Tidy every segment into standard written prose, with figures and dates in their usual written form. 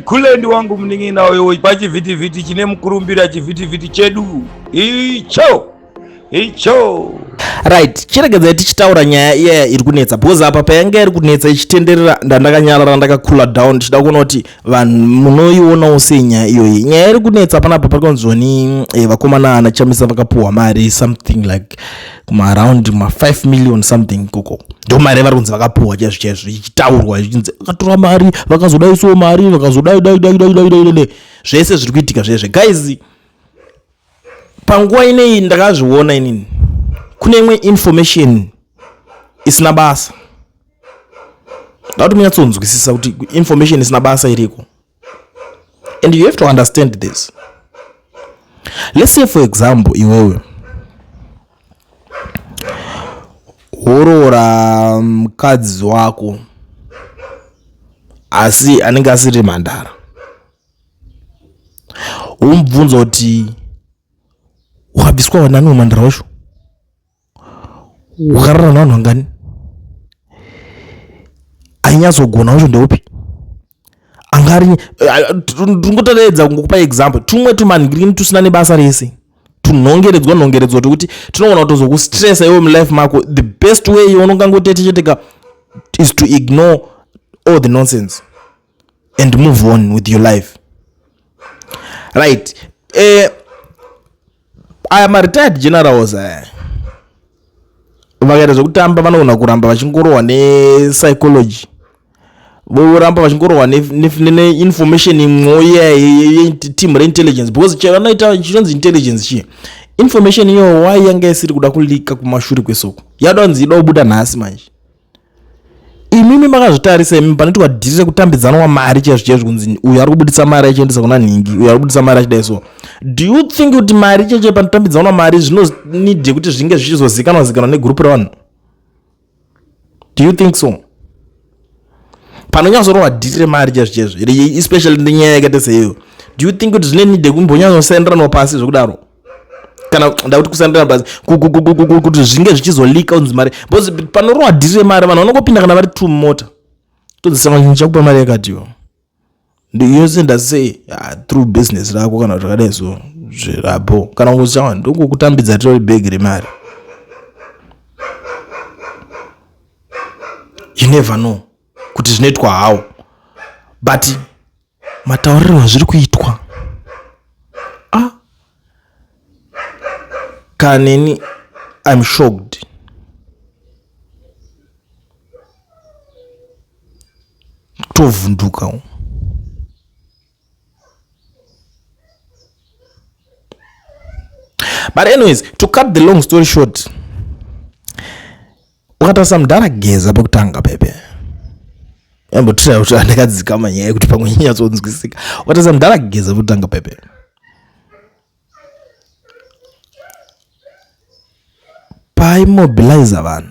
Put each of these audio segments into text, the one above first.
Kulendi wangu mningina wewe pachi viti chine mkurumbira chiviti chedu icho right. Chiregedza tichitaura nyaya iya iri kunetsa because apa payanga iri kunetsa ichitenderera ndandakanyarara ndakakula down ndichida kuona kuti vanhu munoionawo sei nyaya iyoyi. Nyaya iri kunetsa panapa pari kunzoni vakomana ana Chamisa vakapuhwa mari something like around 5 million something koko ndo mari vari kunzi vakapuhwa chaizvo ichitaurwa ichinzi vakatora mari vakazodaisawo mari vakazodai zvese zviri kuitika zvezve. Guys, panguva inei ndakazviona inini kune imwe information isina basa. Ndauti munyatsonzwisisa kuti information isina basa iriko, and you have to understand this. Let's say for example iwewe worora mukadzi wako asi anenge asiri mhandara, umubvunza kuti wakabviswa wanani wemhandara wacho, wakarara navanhu vangani, ainyatsogona wacho ndeupi, angari ndingotoredza kungokupa example tumwe tumangirini tusina nebasa rese tunhongeredzwa tokuti tinogona kutozokustressa iwe mulife mako. The best way yaunongangotecheteka is to ignore all the nonsense and move on with your life, right? I am a retired generals. Vakaita zvekutamba vanogona kuramba vachingorohwa nepsychology, voramba vachingorohwa neinformation imwe team reintelligence, because chavanoita chinonzi intelligence chi information iyo why yanga isiri kuda kulika kumashure kwesoko, yadonzi ida kubuda nhasi manje. Imimi makazvitarisa imi panoitwa dhiri kutambidzana wamari chaizvo kunzi uyu ari kubudisa mari achiendesa kuna nhingi, uyu ari kubudisa mari achidai so. Do you think kuti mari cheche panotambidzana mari zvinonide kuti zvinge zvichizozikanwa negrupu ravanhu? Do you think so? Panonyazorwa dhiri remari chaizvo especially nenyaya yakaita seiyo, do you think kuti zvinenide kumbonyazosenderanwa pasi zvokudaro, kana ndakuti kusandira basi kuti zvinge zvichizolika unzi mari, because panorwa dhiri remari vanhu vanongopinda kana vari 2 mota todzisema ndichakupa mari yakatiwo ndiyose ndasei through business rako kana zvakadai so zvirapo, kana kungochawa ndokutambidza tori bag remari. You never know kuti zvinoitwa hawo, but mataurirwo zviri kuitwa kaneni I'm shocked. Tovunduka. But anyways, to cut the long story short, wakatasa mdarageza pakutanga pepe. Yambotira kuti andakadzika manyaya kuti pamwe nyatsonzwisika. Wakatasa mdarageza pakutanga pepe. Paimobilize vanhu,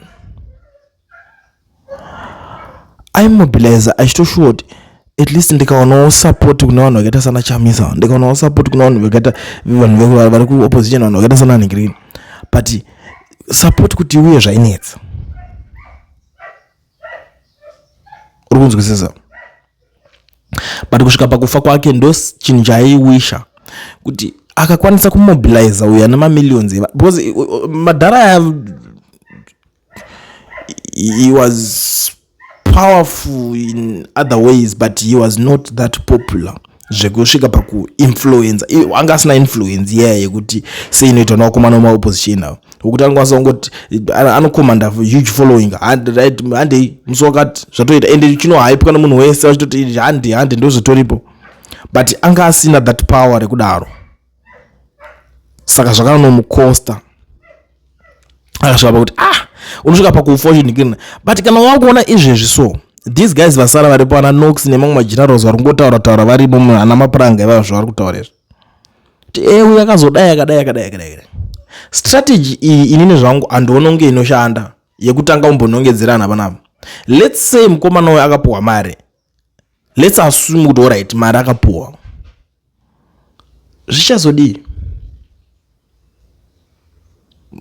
aimobilize achitoshuwa kuti at least ndikaonawo support kuna vanhu vakaita sana Chamisa, ndikaonawo support kuna vanhu vakaita vanhu vari kuopposition, vanhu vakaita sana Green, but support kuti uye zvainetsa. Uri kunzwisisa? But kusvika pakufa kwake ndo chinhu chaaiwisha kuti akakwanisa kumobilize uya nemamillions, because madhara he was powerful in other ways, but he was not that popular zvekusvika pakuinfluenza. Anga asina influence yekuti seinoitwa nawakomana wemaopposition avo, wokuti angakwanisa kungoti anokomanda huge following, hande musi wakati zvatoita, ende chinohype kana munhu wese achitoti hande ndo zvitoripo, but anga asina that power rekudaro, saka zvakanomucosta akasvika pakuti unosvika pakufortunekana. But kana wakuona izvezvi so these guys vasara varipo ana Nox nemamwe magenerals vari kungotaura varimo ana mapuranga ivavo zvavari kutaura izvi kuti uyu akazodai akadai. Strategy iyi inini zvangu handiona kunge inoshanda yekutanga umbonongedzerana panapa. Let's say mukomana uyu akapuhwa mari, let's assume kuti alright mari akapuhwa, zvichazodii?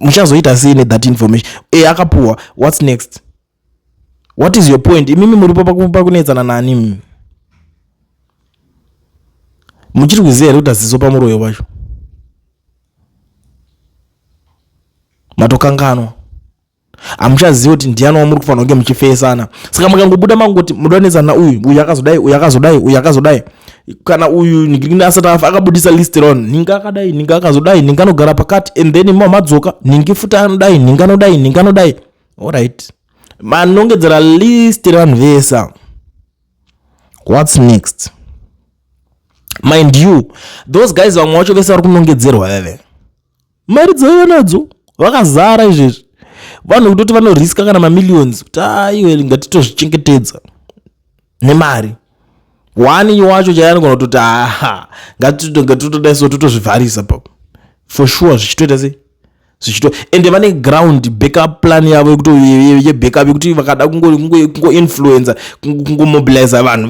Muchazoita sei that information? Akapuhwa, what's next? What is your point? Imimi muripo pakunetsana nani mimi? Muchiri kuziya kuti asiso pamuroyo wacho. Matokanganwa. Amuchaziva kuti ndiani wamuri kufanira kunge muchifesana. Saka mukangobuda mangoti mudonetsana uyu yakazodai. Kana uyu ningi asati akabudisa list ron ninga akadai ninga akazodai ninga anogara pakati and then madzoka ningi futa anodai ninga anodai. Alright. Manongedzera list ron vesa. What's next? Mind you, those guys vamwe vacho vese vari kunongedzerwa veve. Mari dzavo nadzo vakazara izvezvi. Vanhu kutoti vanoriska kana mamillions kuti iwe ngatitozvichengetedza nemari. Wani wacho chayanogona kutoti ngatitodaiso totozvivharisa papo. For sure zvichitoita sei? Ende vane ground backup plan yavo yekuti yebackup yekuti vakada kungo-influencer kungomobilize vanhu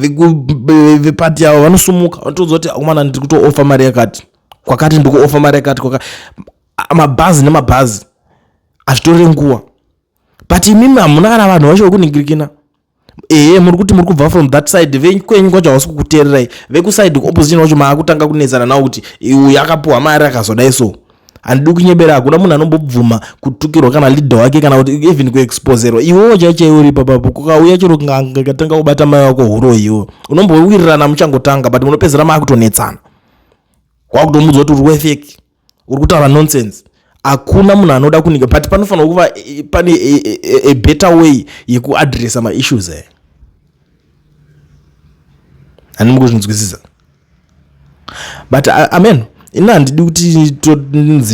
vepati yavo vanosumuka vanotodza kuti akomana ndiri kuto-offer mari yakati kwakati ndiri ku-offer mari yakati mabhazi nemabhazi azvitorere nguva. But imimi hamuna kana vanhu vacho vekuningirikina. Muri kuti muri kubva from that side vekwenyu kwacho havasi kukuteererai vekuside opposition vacho maakutanga kunetsana nawo kuti uyu akapuwa mari akazodai so. Handidi kunyebera, hakuna munhu anombobvuma kutukirwa kana leader wake kana kuti even kuexposerwa. Iwewo chaicho uri papapo kukauya chero katanga kubata mai wako huro iwo unombowirirana muchangotanga but munopedzera maakutonetsana. Wakutomudzwa kuti uri wefeki uri kutaura nonsense. Hakuna munhu anoda kuninga but panofanira kuva pane a better way yekuadressa ma-issues. Handidi kuzvinzwisisa. But amen. Ina handidi kuti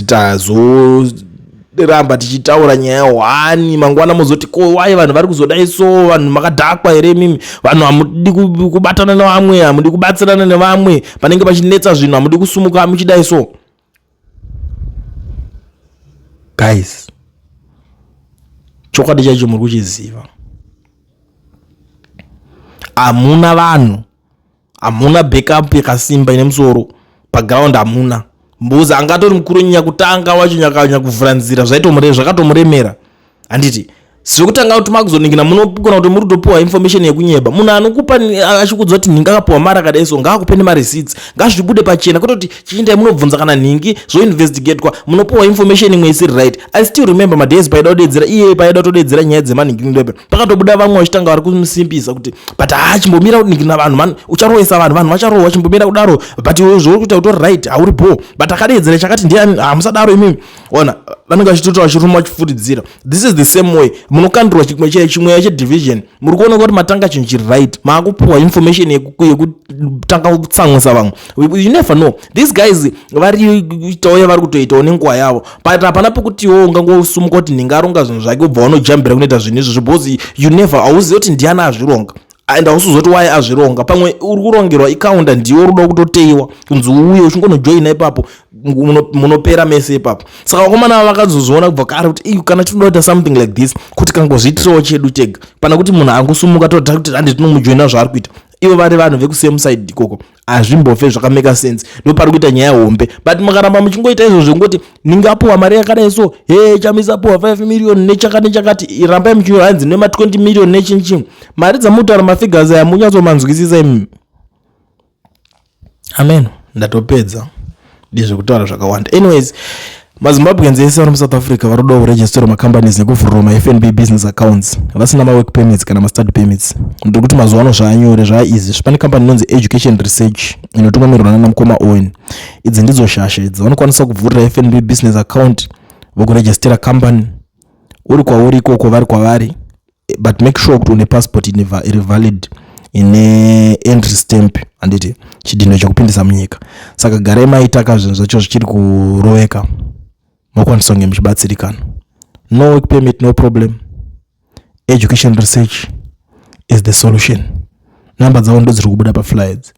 tozoramba tichitaura nyaya wani mangwana mozoti ko wai vanhu vari kuzodai so vanhu makadhakwa here mimi vanhu hamudi kubatana nevamwe hamudi kubatsirana nevamwe panenge pachinetsa zvinhu hamudi kusumuka muchidai so. Guys, chokwadi chaicho muri kuchiziva. Hamuna vanhu, hamuna backup yakasimba ine musoro paground hamuna. Mbuzi angatori mukuru nyanya kutanga wacho nyanya kuvhura nzira zvakatomuremera. Handiti zvekutanga kuti makuzoningira munogona kuti muri kutopiwa information yekunyeba. Munhu anokupa achikuudza kuti ninga akapiwa mari akadai so ngaakupeni mareceipts ngazvibude pachena kwete kuti chichindai munobvunza kana ningi zvoinvestigatewa munopiwa information imwe isiri right. I still remember madays paida kudedzera iye paida kutodedzera nyaya dzemaningirindepe pakatobuda vamwe vachitanga vari kumusimbisa kuti but chimbomira kuningirina vanhu man ucharowesa vanhu vacharohwa chimbomira kudaro but iwe zvori kuita utori right hauripo but akadedzera chakati ndiani hamusadaro imimi ona vanenge vachitotaura chiruma vachifuridzira. This is the same way munokandirwa chimwe chedivision muri kuona kuti matanga chinhu chiri right maakupiwa information yekutanga kutsamwisa vamwe. You never know, these guys vari kuitawo vari kutoitawo nenguva yavo but hapana pekutiwo ungangosumuka kuti ningaronga zvinhu zvake ubva vanojambira kunoita zvinhu izvozvo because you never hauzivi kuti ndiani azvironga and hausizoti wai azvironga. Pamwe uri kurongerwa ikaunda ndiwo ruda kutoteiwa kunzi uye uchingonojoina ipapo munopera mese ipapo. Saka vakomana vakazozviona kubva kare kuti kana tinoda something like this kuti kangozviitirawo chedu tega pana kuti munhu angosumuka toti handi tinomujoina zvaari kuita. Ivo vari vanhu vekusame side ikoko hazvimbofe zvakameka sense ndopari kuita nyaya hombe but makaramba muchingoita izvozvo ngoti ningapuwa mari yakadai so Chamisa apuwa 5 million nechakati irambai muchinyora hanzi nema 20 million nechinchi mari dzamutaura mafigures aya munyatsomanzwisisa imimi. Amen, ndatopedza ndizvekutaura zvakawanda. Anyways, mazimbabweans ese vari muSouth Africa vari kuda kuregistera macompanies nekuvhurwa maFNB business accounts vasina mawork permits kana mastudy permits. Ndiri kuti mazuva ano zvaanyore zvaaeasy. Pane company inonzi Education Research inotungamirwa naMukoma Owen. Idzi ndidzo shasha idzi vanokwanisa kuvhurira FNB business account vokuregistera company uri kwauri ikoko vari kwavari but make sure kuti une passport iri valid ine entry stamp handiti chidhino chekupindisa munyika. Saka garai maitaka zvinhu zvacho zvichiri kuroveka mokwanisa kunge muchibatsirikana. No work permit, no problem. Education Research is the solution. Namba dzavo ndo dziri kubuda paflides.